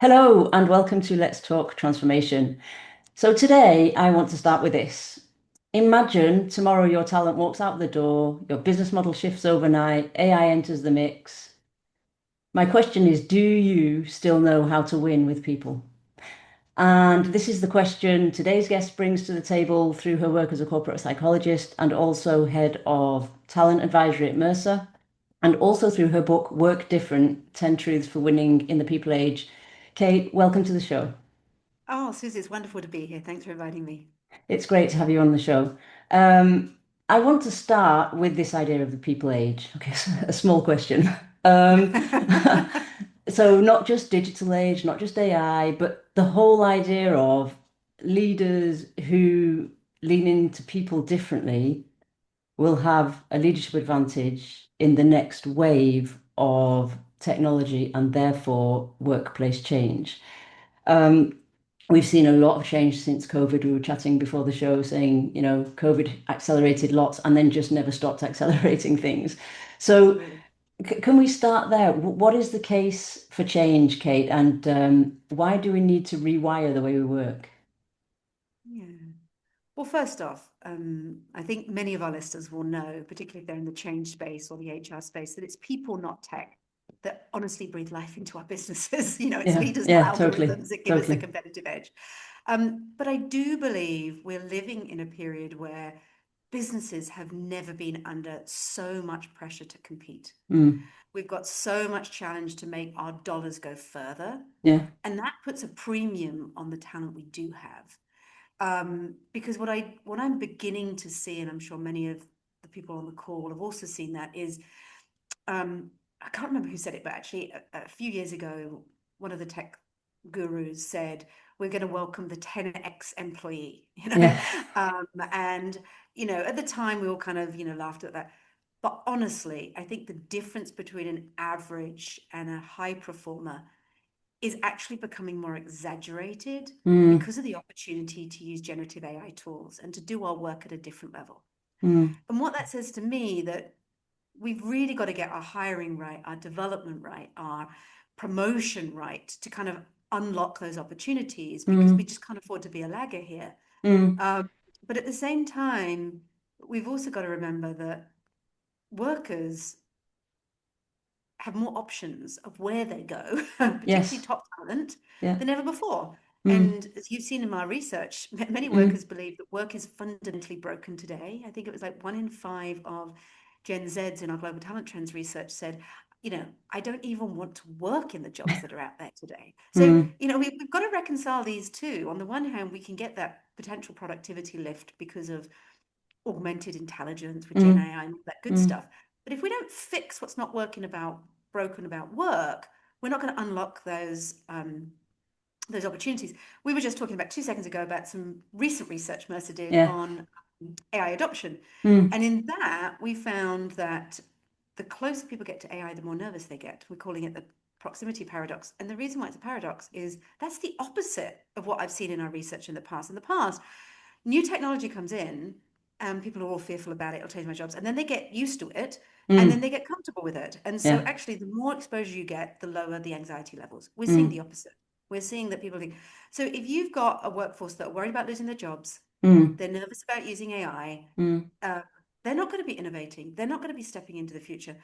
Hello and welcome to Let's Talk Transformation. So today I want to start with this. Imagine tomorrow your talent walks out the door, your business model shifts overnight, AI enters the mix. My question is, do you still know how to win with people? And this is the question today's guest brings to the table through her work as a corporate psychologist and also head of talent advisory at Mercer, and also through her book, Work Different: 10 Truths for Winning in the People Age. Kate, welcome to the show. Oh, Susie, it's wonderful to be here. Thanks for inviting me. It's great to have you on the show. Um, I want to start with this idea of the people age. Okay, so a small question. Um, so not just digital age, not just AI, but the whole idea of leaders who lean into people differently will have a leadership advantage in the next wave of technology and therefore workplace change. Um, we've seen a lot of change since COVID. We were chatting before the show saying, COVID accelerated lots and then just never stopped accelerating things. So Absolutely. can we start there? What is the case for change, Kate? And why do we need to rewire the way we work? Yeah. Well, first off, I think many of our listeners will know, particularly if they're in the change space or the HR space, that it's people, not tech, that honestly breathe life into our businesses. It's Yeah, leaders, not yeah, totally, algorithms that give us a totally. competitive edge. But I do believe we're living in a period where businesses have never been under so much pressure to compete. Mm, We've got so much challenge to make our dollars go further. yeah, And that puts a premium on the talent we do have. Because what I'm beginning to see, and I'm sure many of the people on the call have also seen that, is I can't remember who said it, but actually a few years ago, one of the tech gurus said, "We're going to welcome the 10x employee," yeah, and at the time we all kind of laughed at that. But honestly, I think the difference between an average and a high performer is actually becoming more exaggerated mm, because of the opportunity to use generative AI tools and to do our work at a different level. mm, And what that says to me that we've really got to get our hiring right, our development right, our promotion right to kind of unlock those opportunities because we mm, just can't afford to be a lagger here. mm, Um, but at the same time, we've also got to remember that workers have more options of where they go, particularly yes, top talent, yeah, than ever before. mm, And as you've seen in my research, many mm, workers believe that work is fundamentally broken today. I think it was like 1 in 5 of Gen Zs in our global talent trends research said, I don't even want to work in the jobs that are out there today. So, mm, we've got to reconcile these two. On the one hand, we can get that potential productivity lift because of augmented intelligence with Gen mm, AI and all that good mm, stuff. But if we don't fix what's not working about broken about work, we're not going to unlock those opportunities. We were just talking about 2 seconds ago about some recent research Mercer did yeah, on AI adoption. mm, And in that, we found that the closer people get to AI, the more nervous they get. We're calling it the proximity paradox. And the reason why it's a paradox is that's the opposite of what I've seen in our research in the past. In the past, new technology comes in and people are all fearful about it, it'll change my jobs. And then they get used to it and then mm, they get comfortable with it. And so yeah, actually, the more exposure you get, the lower the anxiety levels. We're seeing the mm, opposite. We're seeing that people think so. If you've got a workforce that are worried about losing their jobs, mm, they're nervous about using AI, mm, uh, they're not going to be innovating, they're not going to be stepping into the future.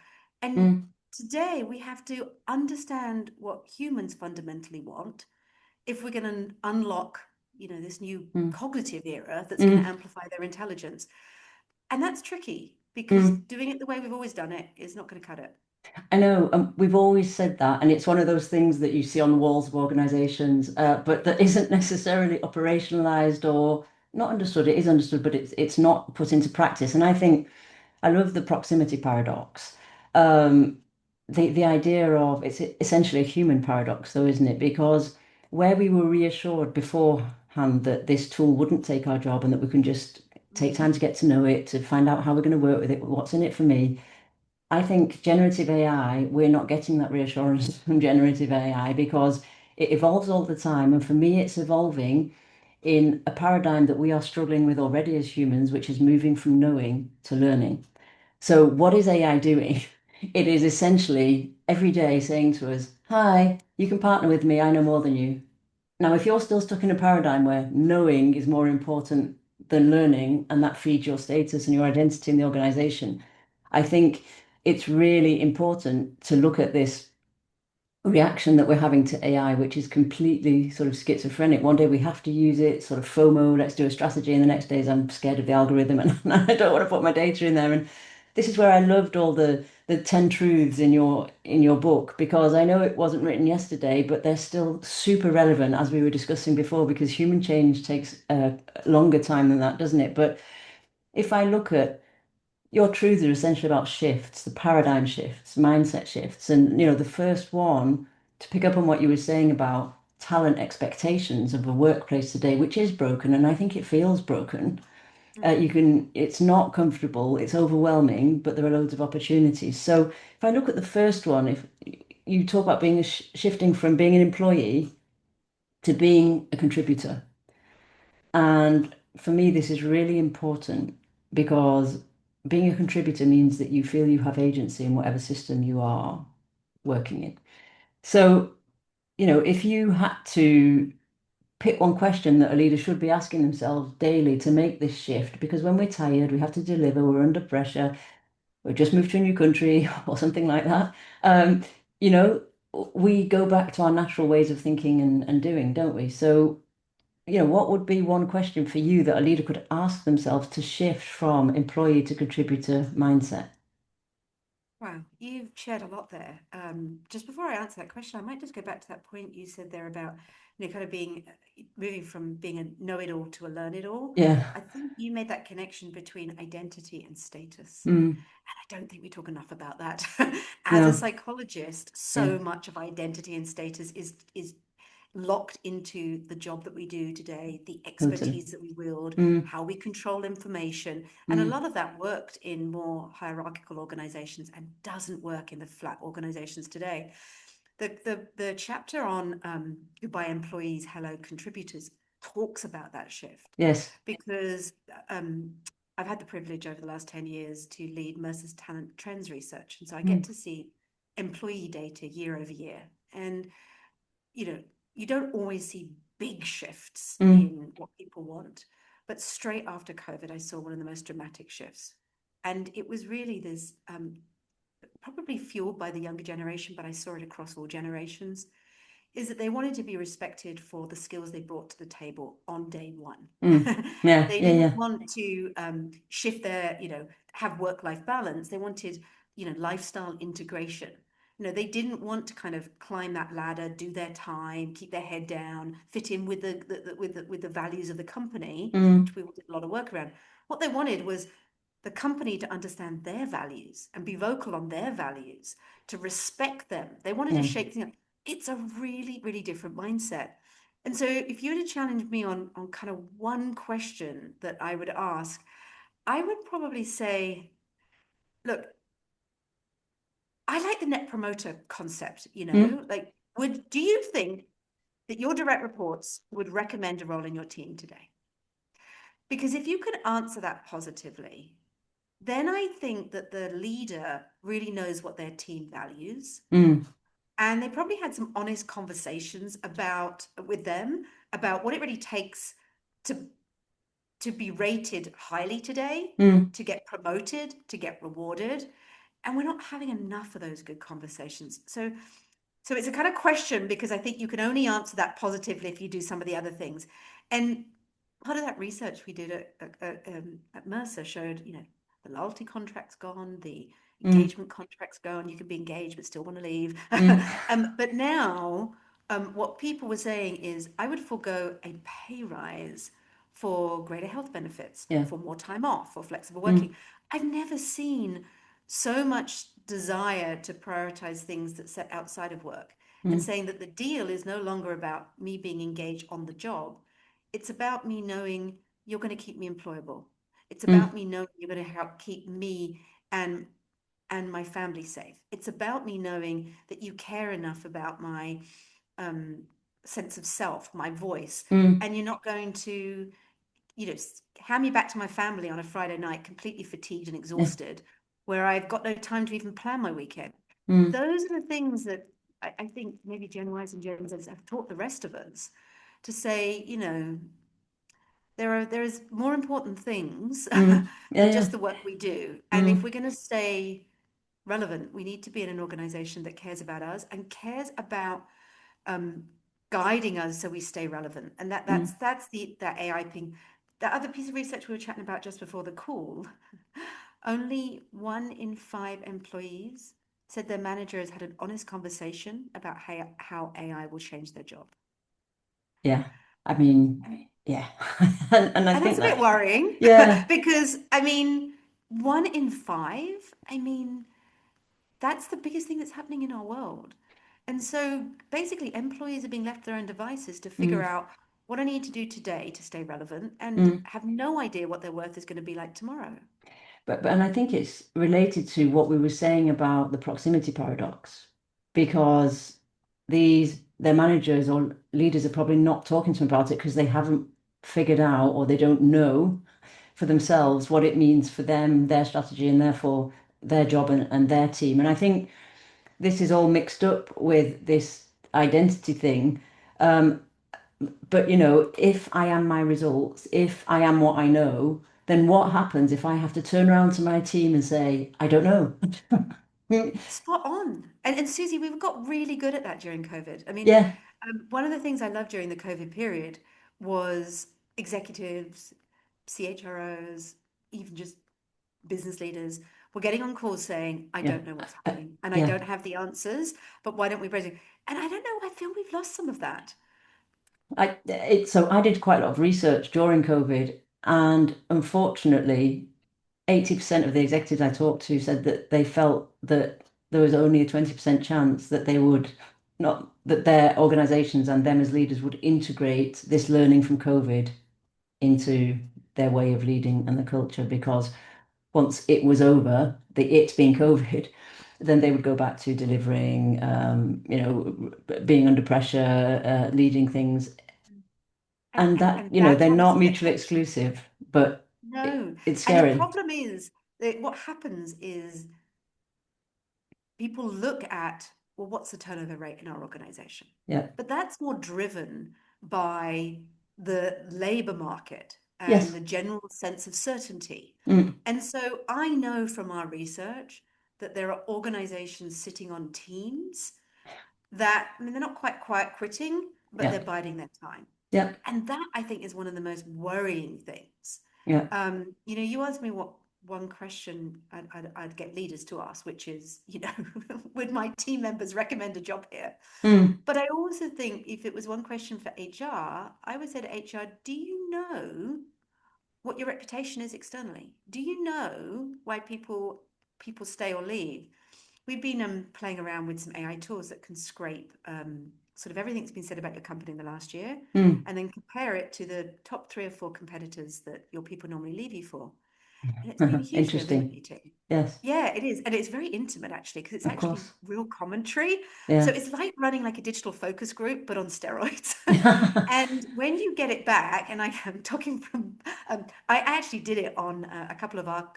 And mm, today we have to understand what humans fundamentally want if we're going to unlock this new mm, cognitive era that's going to mm, amplify their intelligence. And that's tricky because mm. doing it the way we've always done it is not going to cut it. I know, we've always said that, and it's one of those things that you see on the walls of organizations, but that isn't necessarily operationalized or not understood. It is understood, but it's not put into practice. And I think I love the proximity paradox. Um, the idea of it's essentially a human paradox, though, isn't it? Because where we were reassured beforehand that this tool wouldn't take our job and that we can just take Mm. time to get to know it, to find out how we're going to work with it, what's in it for me. I think generative AI, we're not getting that reassurance from generative AI because it evolves all the time. And for me, it's evolving in a paradigm that we are struggling with already as humans, which is moving from knowing to learning. So, what is AI doing? It is essentially every day saying to us, hi, you can partner with me, I know more than you. Now, if you're still stuck in a paradigm where knowing is more important than learning, and that feeds your status and your identity in the organization, I think it's really important to look at this reaction that we're having to AI, which is completely sort of schizophrenic. One day we have to use it, sort of FOMO, let's do a strategy, and the next day is I'm scared of the algorithm and I don't want to put my data in there. And this is where I loved all the 10 truths in your book, because I know it wasn't written yesterday, but they're still super relevant as we were discussing before, because human change takes a longer time than that, doesn't it? But if I look at your truths are essentially about shifts, the paradigm shifts, mindset shifts. And, the first one, to pick up on what you were saying about talent expectations of the workplace today, which is broken, and I think it feels broken. It's not comfortable, it's overwhelming, but there are loads of opportunities. So if I look at the first one, if you talk about being shifting from being an employee to being a contributor. And for me, this is really important because being a contributor means that you feel you have agency in whatever system you are working in. So, if you had to pick one question that a leader should be asking themselves daily to make this shift, because when we're tired, we have to deliver, we're under pressure, we've just moved to a new country or something like that. Um, you know, we go back to our natural ways of thinking and doing, don't we? So what would be one question for you that a leader could ask themselves to shift from employee to contributor mindset? Wow, you've shared a lot there. Just before I answer that question, I might just go back to that point you said there about, kind of being moving from being a know-it-all to a learn-it-all. Yeah. I think you made that connection between identity and status. Mm, And I don't think we talk enough about that. As a no. psychologist, Yeah. so much of identity and status is locked into the job that we do today, the Totally. expertise that we wield, Mm, how we control information. And a mm, lot of that worked in more hierarchical organizations and doesn't work in the flat organizations today. The chapter on Goodbye Employees, Hello Contributors talks about that shift yes. because I've had the privilege over the last 10 years to lead Mercer's talent trends research. And so I get Mm, to see employee data year over year. And you know, you don't always see big shifts mm, in what people want. But straight after COVID, I saw one of the most dramatic shifts. And it was really this probably fueled by the younger generation, but I saw it across all generations, is that they wanted to be respected for the skills they brought to the table on day one. mm. Yeah. They Yeah. didn't Yeah. want to shift their, have work-life balance. They wanted, lifestyle integration. They didn't want to kind of climb that ladder, do their time, keep their head down, fit in with the values of the company, Mm, which we did a lot of work around. What they wanted was the company to understand their values and be vocal on their values, to respect them. They wanted to yeah. shake things up. It's a really, really different mindset. And so if you were to challenge me on kind of one question that I would ask, I would probably say, look, I like the net promoter concept, Mm, like do you think that your direct reports would recommend a role in your team today? Because if you could answer that positively, then I think that the leader really knows what their team values. mm, And they probably had some honest conversations with them about what it really takes to to be rated highly today, mm. to get promoted, to get rewarded. And we're not having enough of those good conversations. So it's a kind of question because I think you can only answer that positively if you do some of the other things. And part of that research we did at Mercer showed, the loyalty contract's gone, the Mm, engagement contract's gone. You can be engaged but still want to leave. mm. But now, what people were saying is, I would forego a pay rise for greater health benefits, Yeah. for more time off, for flexible Mm, working. I've never seen so much desire to prioritize things that set outside of work, and mm, saying that the deal is no longer about me being engaged on the job. It's about me knowing you're going to keep me employable. It's mm. about me knowing you're going to help keep me and my family safe. It's about me knowing that you care enough about my um, sense of self, my voice, Mm. and you're not going to, hand me back to my family on a Friday night, completely fatigued and Yeah. exhausted, where I've got no time to even plan my weekend. Mm. Those are the things that I think maybe Gen Ys and Gen Zs have taught the rest of us to say, there is more important things Yeah, than yeah. just the work we do. And if Mm, we're going to stay relevant, we need to be in an organization that cares about us and cares about um, guiding us so we stay relevant. And mm, that's the that AI thing. That other piece of research we were chatting about just before the call, only 1 in 5 employees said their manager has had an honest conversation about how AI will change their job. yeah. I mean, And, yeah. And I and that's think a bit that, worrying yeah. because, I mean, 1 in 5, I mean, that's the biggest thing that's happening in our world. And so basically, employees are being left their own devices to figure Mm, out what I need to do today to stay relevant and mm. have no idea what their worth is going to be like tomorrow. But and I think it's related to what we were saying about the proximity paradox, because their managers or leaders are probably not talking to them about it because they haven't figured out or they don't know for themselves what it means for them, their strategy, and therefore their job and their team. And I think this is all mixed up with this identity thing. Um, but if I am my results, if I am what I know, then what happens if I have to turn around to my team and say, I don't know? Spot on. And Susie, we've got really good at that during COVID. I mean, Yeah, one of the things I loved during the COVID period was executives, CHROs, even just business leaders were getting on calls saying, I yeah, don't know what's happening and I yeah. don't have the answers, but why don't we raise it? And I don't know, I feel we've lost some of that. So I did quite a lot of research during COVID, and unfortunately, 80% of the executives I talked to said that they felt that there was only a 20% chance that they would not, that their organizations and them as leaders would integrate this learning from COVID into their way of leading and the culture, because once it was over, the it being COVID, then they would go back to delivering, being under pressure, leading things, And, and and, that, and that's they're what needs not to get mutually coached. exclusive, but No. it's And the scary. problem is that what happens is people look at, well, what's the turnover rate in our organization? Yeah. But that's more driven by the labor market and Yes. the general sense of certainty. Mm. And so I know from our research that there are organizations sitting on teams that, I mean, they're not quite quiet quitting, but Yeah. they're biding their time. Yeah. And that I think is one of the most worrying things. Yeah. You asked me what one question I'd get leaders to ask, which is, would my team members recommend a job here? Mm. But I also think if it was one question for HR, I would say to HR, do you know what your reputation is externally? Do you know why people stay or leave? We've been playing around with some AI tools that can scrape sort of everything that's been said about your company in the last year Mm. and then compare it to the top 3 or 4 competitors that your people normally leave you for. And it's been hugely Interesting. illuminating. Yes, Yeah, it is. And it's very intimate actually, because it's of actually course. real commentary. So Yeah. it's like running like a digital focus group, but on steroids. And when you get it back, and I am talking from, I actually did it on a couple of our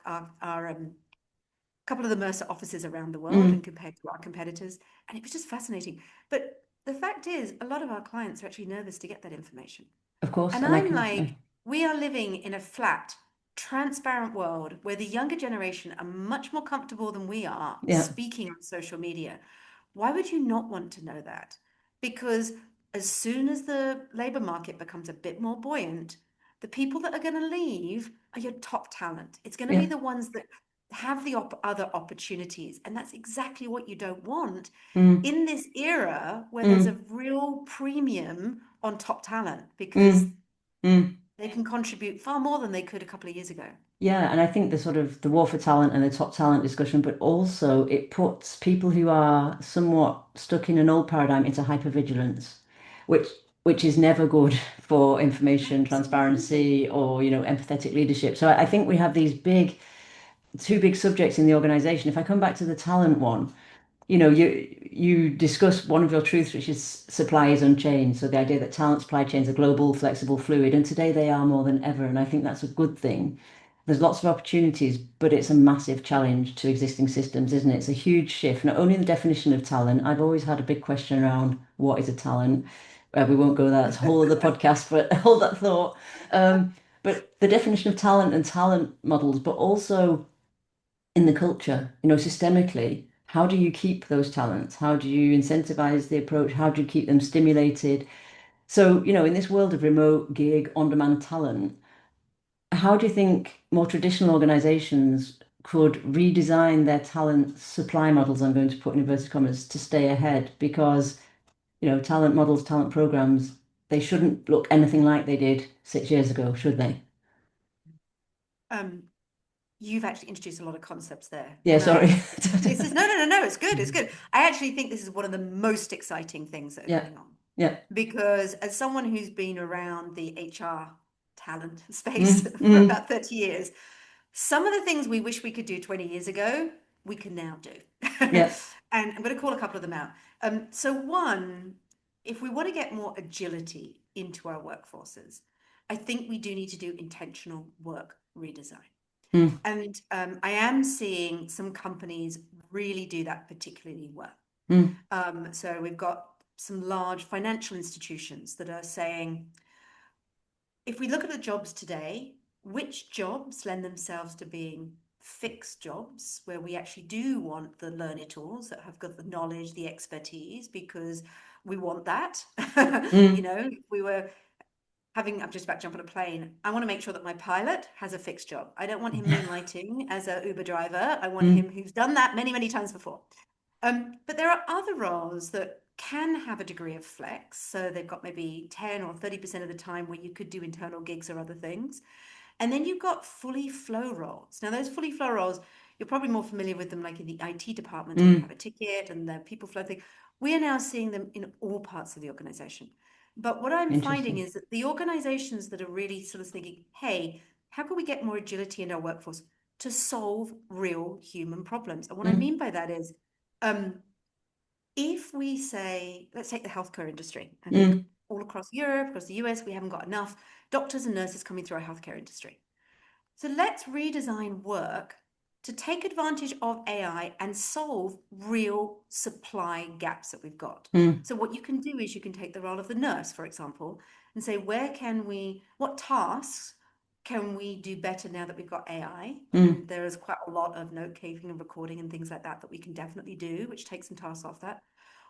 couple of the Mercer offices around the world and Mm. compared to our competitors. And it was just fascinating. But the fact is, a lot of our clients are actually nervous to get that information. Of course. And And I I'm can, like, we are living in a flat, transparent world where the younger generation are much more comfortable than we are yeah. speaking on social media. Why would you not want to know that? Because as soon as the labor market becomes a bit more buoyant, the people that are going to leave are your top talent. It's going to be Yeah. the ones that have the other opportunities. And that's exactly what you don't want Mm. in this era where there's a Mm. real premium on top talent because Mm. Mm. they can contribute far more than they could a couple of years ago. Yeah, and I think the sort of the war for talent and the top talent discussion, but also it puts people who are somewhat stuck in an old paradigm into hypervigilance, which which is never good for information Absolutely. transparency or, empathetic leadership. So I think we have these two big subjects in the organization. If I come back to the talent one, you discuss one of your truths, which is supply is unchained. So the idea that talent supply chains are global, flexible, fluid, and today they are more than ever. And I think that's a good thing. there's lots of opportunities, but it's a massive challenge to existing systems, isn't it? It's a huge shift, not only in the definition of talent. I've always had a big question around what is a talent. We won't go there, that's a whole other podcast, but hold that thought. But the definition of talent and talent models, but also in the culture, systemically, how do you keep those talents? How do you incentivize the approach? How do you keep them stimulated? So, in this world of remote gig on-demand talent, how do you think more traditional organizations could redesign their talent supply models, I'm going to put in inverted commas, to stay ahead? Because, talent models, talent programs, they shouldn't look anything like they did 6 years ago, should they? Um, you've actually introduced a lot of concepts there, Yeah, and sorry. this is no, it's good, it's good. I actually think this is one of the most exciting things that are Yeah, going on, yeah. because as someone who's been around the HR talent space Mm, for mm, about 30 years, some of the things we wish we could do 20 years ago, we can now do. yeah. And I'm going to call a couple of them out. So one, if we want to get more agility into our workforces, I think we do need to do intentional work redesign. Mm, And I am seeing some companies really do that particularly well. mm, So we've got some large financial institutions that are saying, if we look at the jobs today, which jobs lend themselves to being fixed jobs where we actually do want the learner tools that have got the knowledge, the expertise, because we want that. mm, We were having, I'm just about to jump on a plane. I want to make sure that my pilot has a fixed job. I don't want him moonlighting as a Uber driver. I want mm, him who's done that many, many times before. But there are other roles that can have a degree of flex. So they've got maybe 10 or 30% of the time where you could do internal gigs or other things. And then you've got fully flow roles. Now, those fully flow roles, you're probably more familiar with them like in the IT department, and you mm. have a ticket and the people flow thing. We are now seeing them in all parts of the organization. But what I'm finding Interesting. is that the organizations that are really sort of thinking, hey, how can we get more agility in our workforce to solve real human problems? And what I Mm, mean by that is, um, if we say, let's take the healthcare industry. I think mm, all across Europe, across the US, we haven't got enough doctors and nurses coming through our healthcare industry. So let's redesign work to take advantage of AI and solve real supply gaps that we've got. mm, So what you can do is you can take the role of the nurse, for example, and say, what tasks can we do better now that we've got AI? mm. And there is quite a lot of note taking and recording and things like that that we can definitely do, which takes some tasks off that.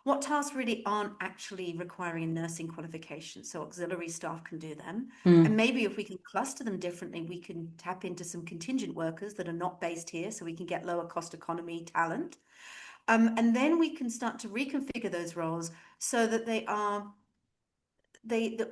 What tasks really aren't actually requiring a nursing qualification? So auxiliary staff can do them. And Mm, maybe if we can cluster them differently, we can tap into some contingent workers that are not based here, so we can get lower cost economy talent. And then we can start to reconfigure those roles so that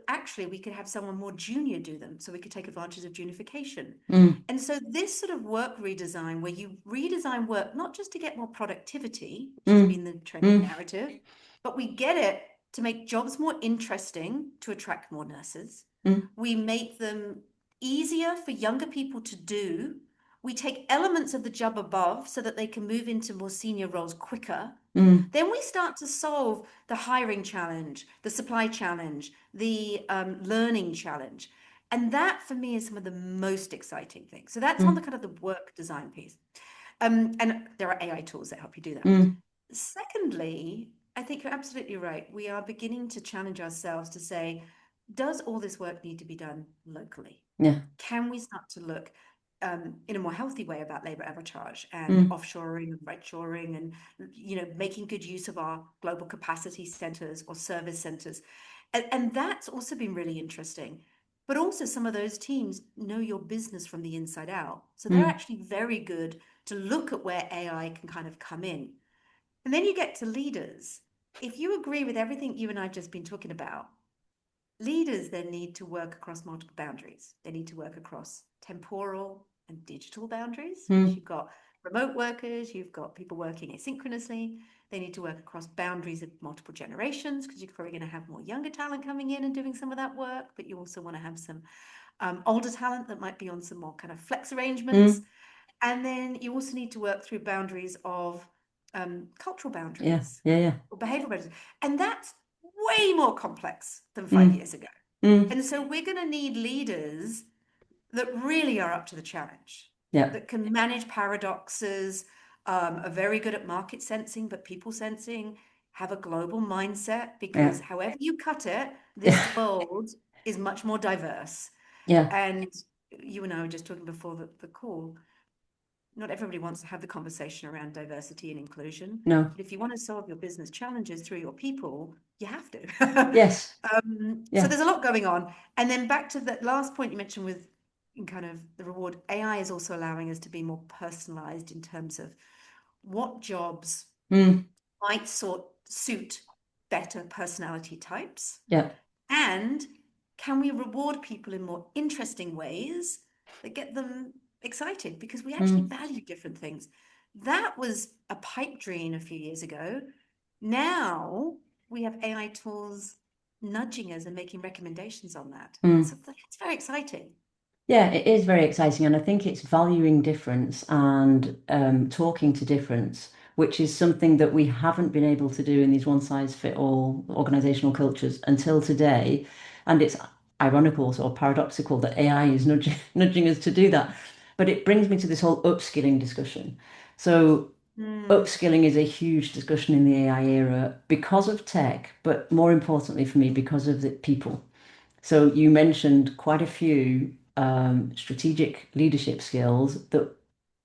actually we could have someone more junior do them, so we could take advantage of junification. mm, And so this sort of work redesign, where you redesign work not just to get more productivity, which has mm, been the trending mm, narrative, but we get it to make jobs more interesting to attract more nurses. mm, We make them easier for younger people to do. We take elements of the job above so that they can move into more senior roles quicker. mm, Then we start to solve the hiring challenge, the supply challenge, the learning challenge. And that for me is some of the most exciting things. So that's on the mm, kind of the work design piece. And there are AI tools that help you do that. mm. Secondly, I think you're absolutely right. We are beginning to challenge ourselves to say, does all this work need to be done locally? Yeah. Can we start to look in a more healthy way about labor arbitrage and Mm, offshoring and rightshoring, and making good use of our global capacity centers or service centers? And that's also been really interesting. But also some of those teams know your business from the inside out. So they're mm, actually very good to look at where AI can kind of come in. And then you get to leaders. If you agree with everything you and I have just been talking about, leaders then need to work across multiple boundaries. They need to work across temporal and digital boundaries, because mm, you've got remote workers, you've got people working asynchronously. They need to work across boundaries of multiple generations, because you're probably going to have more younger talent coming in and doing some of that work, but you also want to have some older talent that might be on some more kind of flex arrangements. mm. And then you also need to work through boundaries of cultural Yeah, boundaries yeah, yeah. or behavioral boundaries. And that's way more complex than five Mm, years ago. mm, And so we're going to need leaders that really are up to the challenge, Yeah. that can manage paradoxes, are very good at market sensing, but people sensing, have a global mindset, Yeah. because however you cut it, this Yeah. world is much more diverse. Yeah. And you and I were just talking before the call, not everybody wants to have the conversation around diversity and inclusion, No. but if you want to solve your business challenges through your people, you have to. Yes. So Yeah. there's a lot going on. And then back to that last point you mentioned with kind of the reward, AI is also allowing us to be more personalized in terms of what jobs Mm. might suit better personality types, Yeah. and can we reward people in more interesting ways that get them excited, because we actually Mm. value different things. That was a pipe dream a few years ago. Now we have AI tools nudging us and making recommendations on that. Mm. So that's very exciting. Yeah, it is very exciting, and I think it's valuing difference and talking to difference, which is something that we haven't been able to do in these one-size-fit-all organizational cultures until today. And it's ironical or paradoxical that AI is nudging us to do that. But it brings me to this whole upskilling discussion. So Mm, upskilling is a huge discussion in the AI era because of tech, but more importantly for me, because of the people. So you mentioned quite a few strategic leadership skills that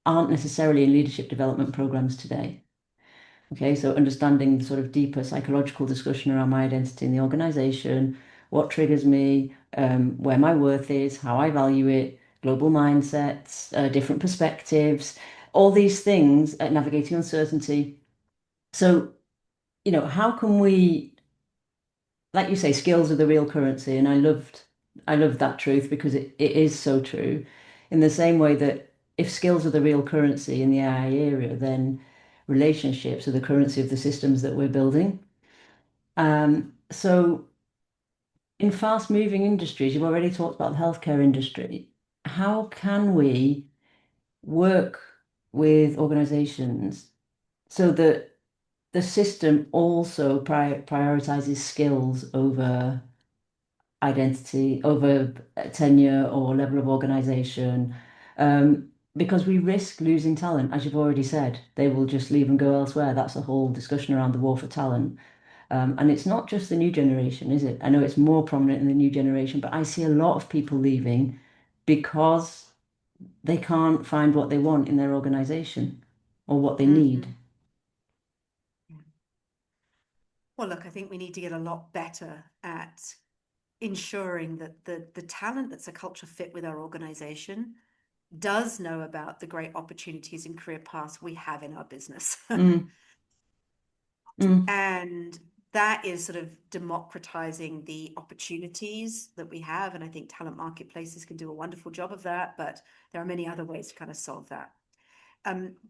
aren't necessarily in leadership development programs today. Okay, so understanding the sort of deeper psychological discussion around my identity in the organization, what triggers me, where my worth is, how I value it, global mindsets, different perspectives, all these things, navigating uncertainty. So, how can we, like you say, skills are the real currency, and I loved that truth because it is so true. In the same way that if skills are the real currency in the AI era, then relationships are the currency of the systems that we're building. So in fast-moving industries, you've already talked about the healthcare industry. How can we work with organizations so that the system also prioritizes skills over identity, over tenure or level of organization, because we risk losing talent, as you've already said. They will just leave and go elsewhere. That's a whole discussion around the war for talent. And it's not just the new generation, is it? I know it's more prominent in the new generation, but I see a lot of people leaving because they can't find what they want in their organization or what they need. mhm. Well, look, I think we need to get a lot better at ensuring that the talent that's a culture fit with our organization does know about the great opportunities and career paths we have in our business. Mm, mm, And that is sort of democratizing the opportunities that we have. And I think talent marketplaces can do a wonderful job of that, but there are many other ways to kind of solve that.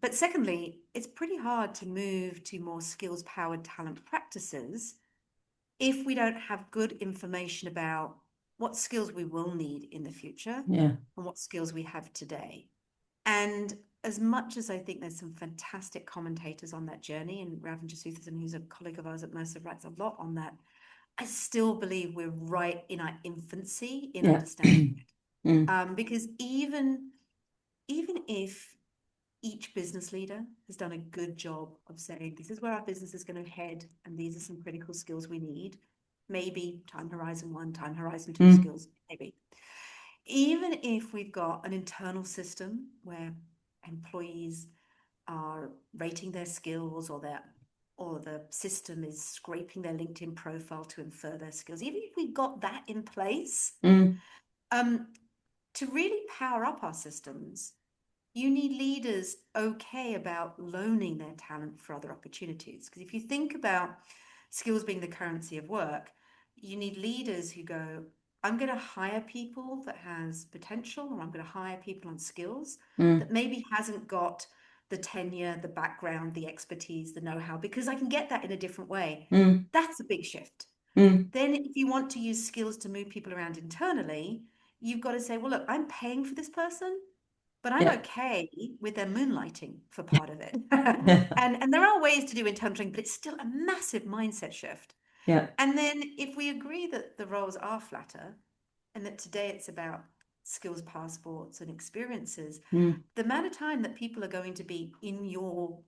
But secondly, it's pretty hard to move to more skills powered talent practices if we don't have good information about what skills we will need in the future yeah, and what skills we have today. And as much as I think there's some fantastic commentators on that journey, and Ravan Jasuthasan, who's a colleague of ours at Mercer, writes a lot on that, I still believe we're right in our infancy in yeah. understanding it. Mm, Because even if each business leader has done a good job of saying, this is where our business is going to head, and these are some critical skills we need, maybe time horizon 1, time horizon 2 mm, skills, maybe. Even if we've got an internal system where employees are rating their skills, or the system is scraping their LinkedIn profile to infer their skills, even if we've got that in place, mm, um, to really power up our systems, you need leaders okay about loaning their talent for other opportunities. Because if you think about skills being the currency of work, you need leaders who go, I'm going to hire people that has potential, or I'm going to hire people on skills mm, that maybe hasn't got the tenure, the background, the expertise, the know-how, because I can get that in a different way. mm, That's a big shift. mm. Then if you want to use skills to move people around internally, you've got to say, well, look, I'm paying for this person, but I'm Yeah. okay with their moonlighting for part of it. Yeah. And there are ways to do internalizing, but it's still a massive mindset shift. Yeah. And then if we agree that the roles are flatter, and that today it's about skills passports and experiences, Mm, the amount of time that people are going to be in your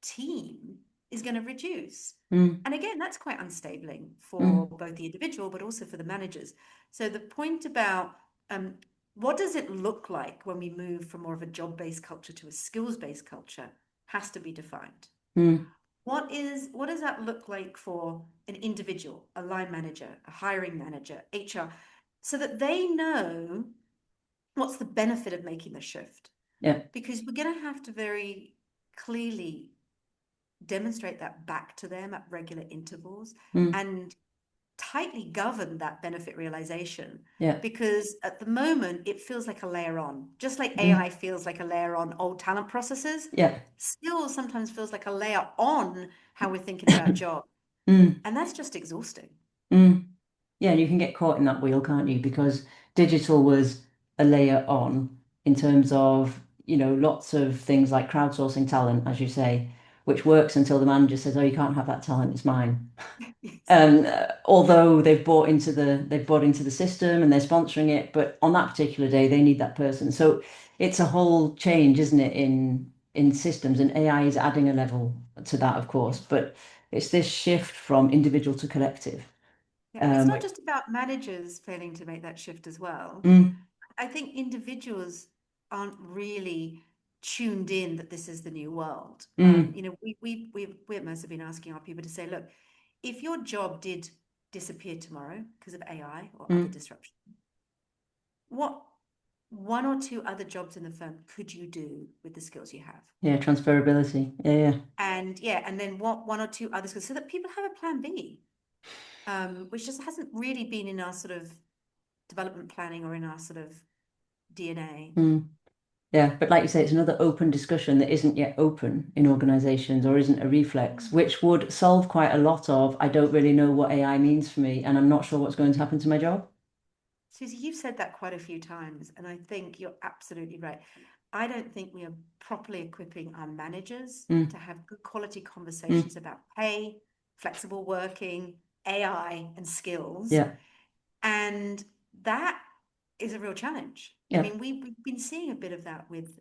team is going to reduce. mm, And again, that's quite unstabling for mm, both the individual, but also for the managers. So the point about what does it look like when we move from more of a job-based culture to a skills-based culture has to be defined. mm, What does that look like for an individual, a line manager, a hiring manager, HR, so that they know what's the benefit of making the shift? yeah. Because we're going to have to very clearly demonstrate that back to them at regular intervals Mm, and tightly govern that benefit realization. yeah. Because at the moment, it feels like a layer on, just like Mm, AI feels like a layer on old talent processes. yeah. Still sometimes feels like a layer on how we're thinking about job. Mm, And that's just exhausting. mm. Yeah, and you can get caught in that wheel, can't you? Because digital was a layer on in terms of, lots of things like crowdsourcing talent, as you say, which works until the manager says, "Oh, you can't have that talent, it's mine." Exactly. Although they've bought into the system and they're sponsoring it, but on that particular day they need that person. So it's a whole change, isn't it, in systems, and AI is adding a level to that, of Yeah. course. But it's this shift from individual to collective. Yeah. And it's Um, not just about managers failing to make that shift as well. mm, I think individuals aren't really tuned in that this is the new world. mm, We at Mercer have been asking our people to say, look, if your job did disappear tomorrow because of AI or other mm. disruption, what one or two other jobs in the firm could you do with the skills you have? Yeah, transferability. Yeah, yeah. And yeah, and then what one or two other skills so that people have a plan B, which just hasn't really been in our sort of development planning or in our sort of DNA. Mm. Yeah, but like you say, it's another open discussion that isn't yet open in organizations or isn't a reflex, which would solve quite a lot of, I don't really know what AI means for me, and I'm not sure what's going to happen to my job. Susie, you've said that quite a few times, and I think you're absolutely right. I don't think we are properly equipping our managers Mm, to have good quality conversations mm, about pay, flexible working, AI, and skills. yeah, And that is a real challenge. I yeah, mean, we've been seeing a bit of that with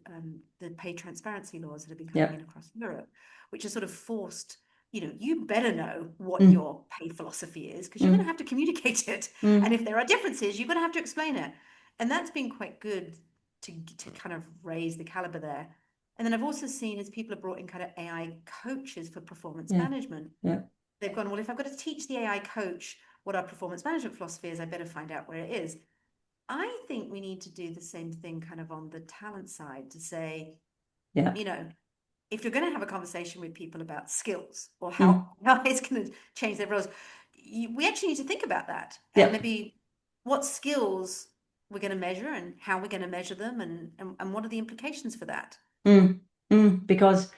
the pay transparency laws that have been coming yeah. in across Europe, which has sort of forced, you better know what Mm, your pay philosophy is because you're going to mm, have to communicate it. And mm, if there are differences, you're going to have to explain it. And that's been quite good to kind of raise the caliber there. And then I've also seen as people have brought in kind of AI coaches for performance yeah, management, yeah. they've gone, well, if I've got to teach the AI coach what our performance management philosophy is, I better find out where it is. I think we need to do the same thing kind of on the talent side to say, Yeah. you know, if you're going to have a conversation with people about skills or Mm, how it's going to change their roles, we actually need to think about that and yeah. maybe what skills we're going to measure and how we're going to measure them and what are the implications for that. Mm, because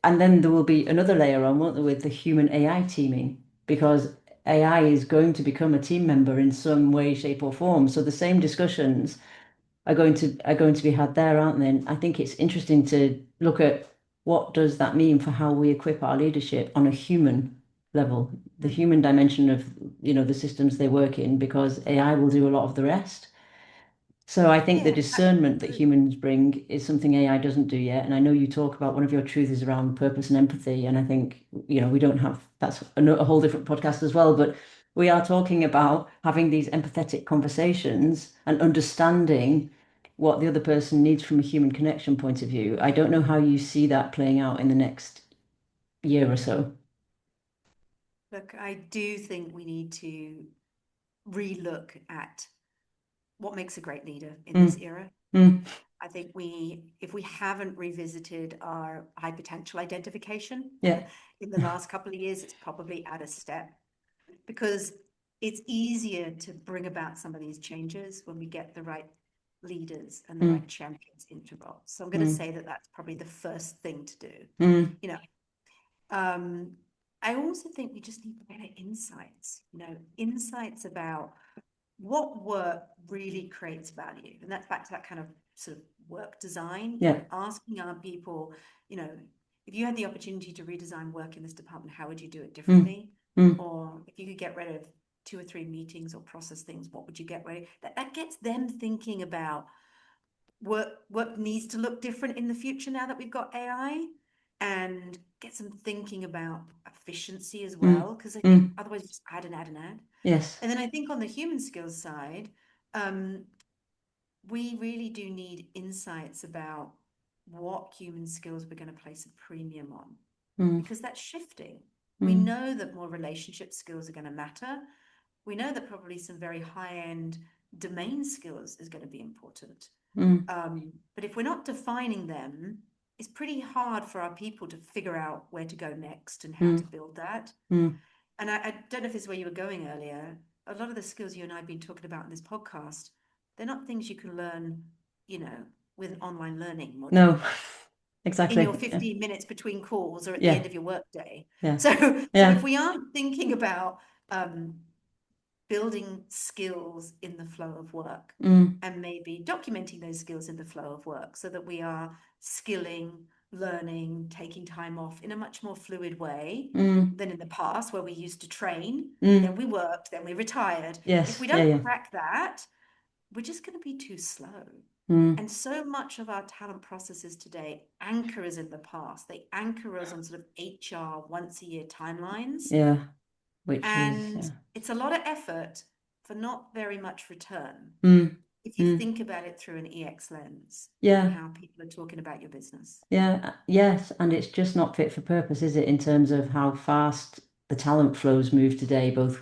and then there will be another layer on, won't there, with the human AI teaming, because AI is going to become a team member in some way, shape, or form. So the same discussions are going to be had there, aren't they? And I think it's interesting to look at what does that mean for how we equip our leadership on a human level, the Mm. human dimension of, the systems they work in, because AI will do a lot of the rest. So I think the Yeah, discernment that absolutely. humans bring is something AI doesn't do yet. And I know you talk about one of your truths is around purpose and empathy. And I think, we don't have, that's a whole different podcast as well. But we are talking about having these empathetic conversations and understanding what the other person needs from a human connection point of view. I don't know how you see that playing out in the next year or so. Look, I do think we need to relook at what makes a great leader in this Mm, era. mm, I think if we haven't revisited our high potential identification yeah. in the last couple of years, it's probably out of step because it's easier to bring about some of these changes when we get the right leaders and the right Mm, champions into roles. So I'm going to mm, say that that's probably the first thing to do. mm, You know, um, I also think we just need better insights, insights about what work really creates value. And that's back to that kind of sort of work design, yeah. asking our people, you know, if you had the opportunity to redesign work in this department, how would you do it Mm, differently? mm, Or if you could get rid of 2 or 3 meetings or process things, what would you get ready? That gets them thinking about work needs to look different in the future now that we've got AI, and gets them thinking about efficiency as Mm, well, because I think mm, otherwise just add and add and add. yes. And then I think on the human skills side, we really do need insights about what human skills we're going to place a premium on, Mm, because that's shifting. We mm, know that more relationship skills are going to matter. We know that probably some very high-end domain skills is going to be important. mm, But if we're not defining them, it's pretty hard for our people to figure out where to go next and how to mm, build that. mm, And I don't know if this is where you were going earlier. A lot of the skills you and I have been talking about in this podcast, they're not things you can learn, with an online learning module no, in your exactly. Yeah, 15 minutes between calls or at the yeah, end of your workday. yeah, So if yeah. we aren't thinking about um, building skills in the flow of work, Mm, and maybe documenting those skills in the flow of work so that we are skilling, learning, taking time off in a much more fluid way mm, than in the past, where we used to train, then mm. we worked, then we retired. If Yes, we yeah, don't yeah. crack that, we're just going to be too slow. Mm, And so much of our talent processes today anchor us in the past. They anchor us on sort of HR once a year timelines. yeah, which is, And yeah. it's a lot of effort for not very much return, Mm, if you mm. think about it through an EX lens and Yeah, how people are talking about your business. yeah, yes, and it's just not fit for purpose, is it, in terms of how fast the talent flows move today, both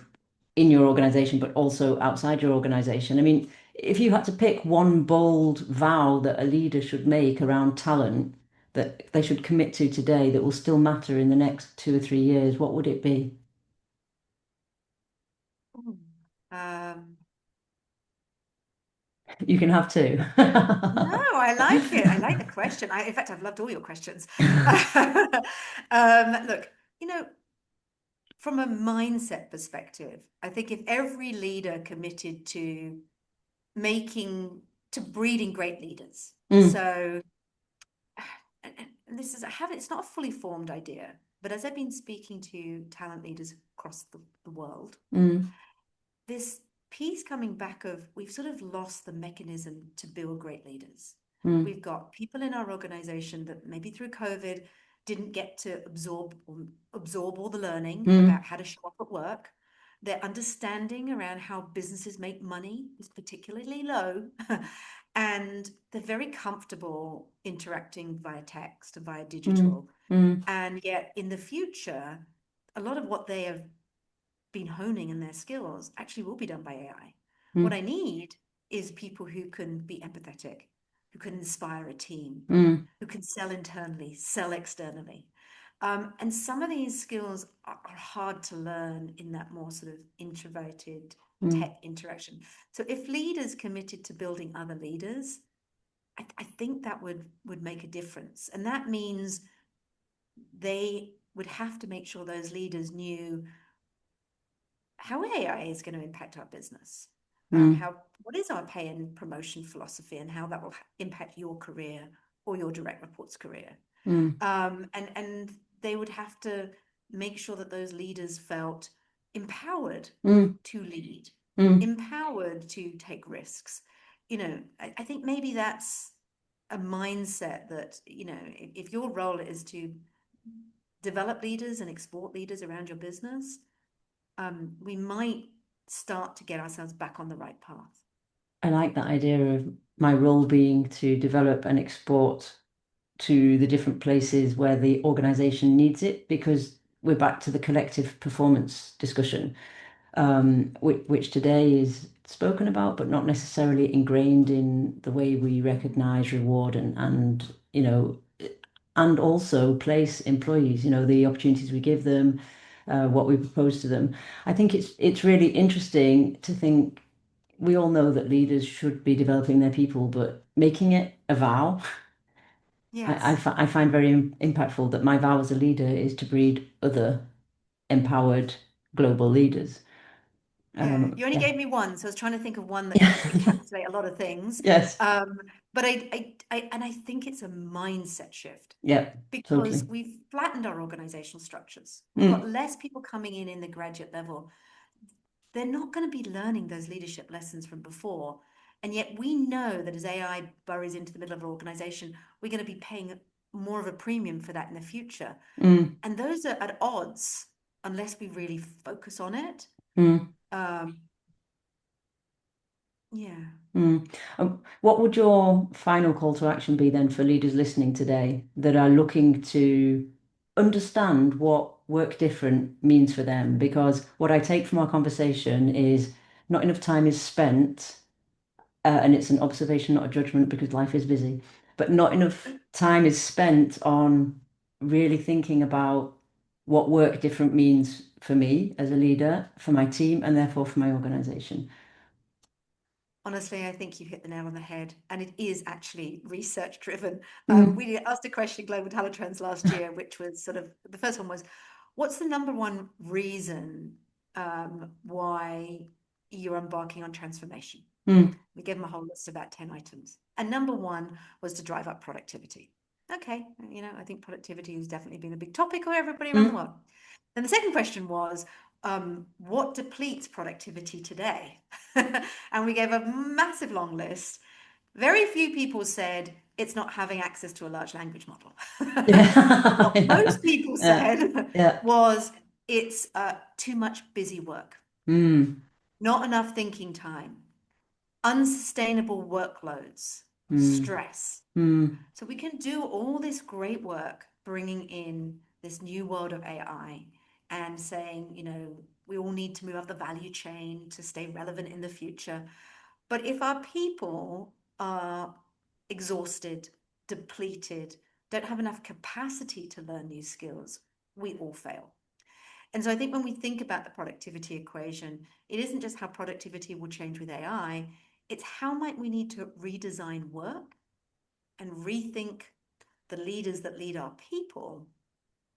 in your organization but also outside your organization. I mean, if you had to pick one bold vow that a leader should make around talent that they should commit to today that will still matter in the next 2 or 3 years, what would it be? Mm. Um, You can have two. no, I like it. I like the question. In fact, I've loved all your questions. Look, you know, from a mindset perspective, I think if every leader committed to making, to breeding great leaders. Mm, So, and this is, I have, it's not a fully formed idea, but as I've been speaking to talent leaders across the world, mm, this piece coming back of we've sort of lost the mechanism to build great leaders. mm, We've got people in our organization that maybe through COVID didn't get to absorb all the learning mm, about how to show up at work. Their understanding around how businesses make money is particularly low. And they're very comfortable interacting via text and via mm, digital. mm, And yet in the future, a lot of what they have been honing in their skills actually will be done by AI. What mm, I need is people who can be empathetic, who can inspire a team, mm, who can sell internally, sell externally. And some of these skills are hard to learn in that more sort of introverted mm. tech interaction. So if leaders committed to building other leaders, I think that would make a difference. And that means they would have to make sure those leaders knew how AI is going to impact our business. Mm, How what is our pay and promotion philosophy, and how that will impact your career or your direct reports career. mm, And they would have to make sure that those leaders felt empowered mm, to lead, mm. empowered to take risks. I think maybe that's a mindset that, if your role is to develop leaders and export leaders around your business, we might start to get ourselves back on the right path. I like that idea of my role being to develop and export to the different places where the organization needs it, because we're back to the collective performance discussion, which today is spoken about, but not necessarily ingrained in the way we recognize, reward, and and also place employees, the opportunities we give them, what we propose to them. I think it's really interesting to think we all know that leaders should be developing their people, but making it a vow, Yes. I find very impactful that my vow as a leader is to breed other empowered global leaders. Yeah. You only Yeah. gave me one, so I was trying to think of one that could encapsulate a lot of things. Yes. But I think it's a mindset shift, Yeah. because Totally. we've flattened our organizational structures. We've got Mm, less people coming in the graduate level. they're not going to be learning those leadership lessons from before. And yet we know that as AI burrows into the middle of an organization, we're going to be paying more of a premium for that in the future. Mm, And those are at odds unless we really focus on it. mm, Um, yeah. mm. What would your final call to action be then for leaders listening today that are looking to understand what work different means for them? Because what I take from our conversation is not enough time is spent, and it's an observation, not a judgment, because life is busy, but not enough time is spent on really thinking about what work different means for me as a leader, for my team, and therefore for my organization. Honestly, I think you hit the nail on the head, and it is actually research driven. Mm. We asked a question in Global Talent Trends last year, which was sort of the first one was, what's the number one reason why you're embarking on transformation? Mm. We gave them a whole list of about 10 items. And number one was to drive up productivity. Okay, I think productivity has definitely been a big topic for everybody around the Mm. world. Then the second question was, what depletes productivity today? And we gave a massive long list. Very few people said it's not having access to a large language model. Yeah. What most people Yeah. said Yeah. was it's too much busy work, Mm. not enough thinking time, unsustainable workloads, Mm. stress. Mm. So we can do all this great work bringing in this new world of AI and saying, we all need to move up the value chain to stay relevant in the future. But if our people are exhausted, depleted, don't have enough capacity to learn new skills, we all fail. And so I think when we think about the productivity equation, it isn't just how productivity will change with AI, it's how might we need to redesign work and rethink the leaders that lead our people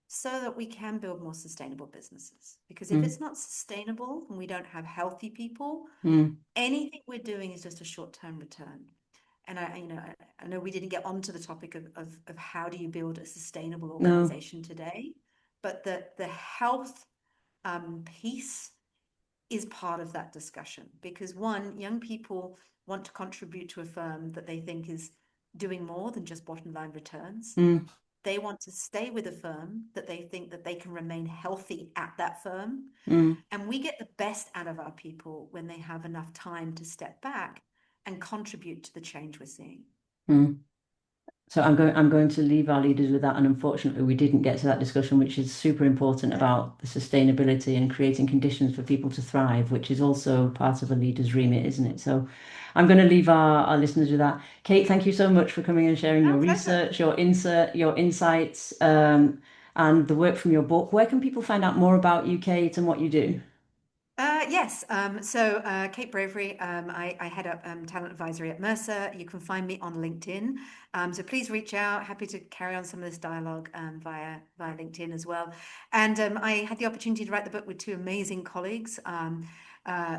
so that we can build more sustainable businesses. Because if Mm. it's not sustainable and we don't have healthy people, Mm. anything we're doing is just a short-term return. And I know we didn't get onto the topic of how do you build a sustainable No. organization today, but the health piece is part of that discussion because one, young people want to contribute to a firm that they think is doing more than just bottom line returns. Mm. They want to stay with a firm that they think that they can remain healthy at that firm. Mm. And we get the best out of our people when they have enough time to step back and contribute to the change we're seeing. Mm. So I'm going to leave our leaders with that. And unfortunately, we didn't get to that discussion, which is super important about the sustainability and creating conditions for people to thrive, which is also part of a leader's remit, isn't it? So I'm going to leave our listeners with that. Kate, thank you so much for coming and sharing your Our pleasure. research, your insights, and the work from your book. Where can people find out more about you, Kate, and what you do? Yes. Kate Bravery, I head up talent advisory at Mercer. You can find me on LinkedIn. So please reach out. Happy to carry on some of this dialogue via LinkedIn as well. And I had the opportunity to write the book with two amazing colleagues.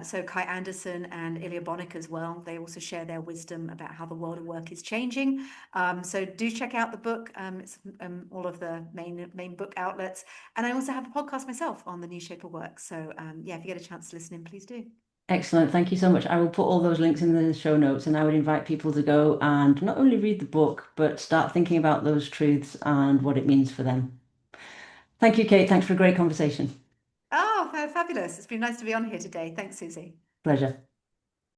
So Kai Anderson and Ilya Bonik as well. They also share their wisdom about how the world of work is changing. So do check out the book. It's all of the main book outlets. And I also have a podcast myself on the new shape of work. So yeah, if you get a chance to listen in, please do. Excellent. Thank you so much. I will put all those links in the show notes, and I would invite people to go and not only read the book, but start thinking about those truths and what it means for them. Thank you, Kate. Thanks for a great conversation. Oh, fabulous. It's been nice to be on here today. Thanks, Susie. Pleasure.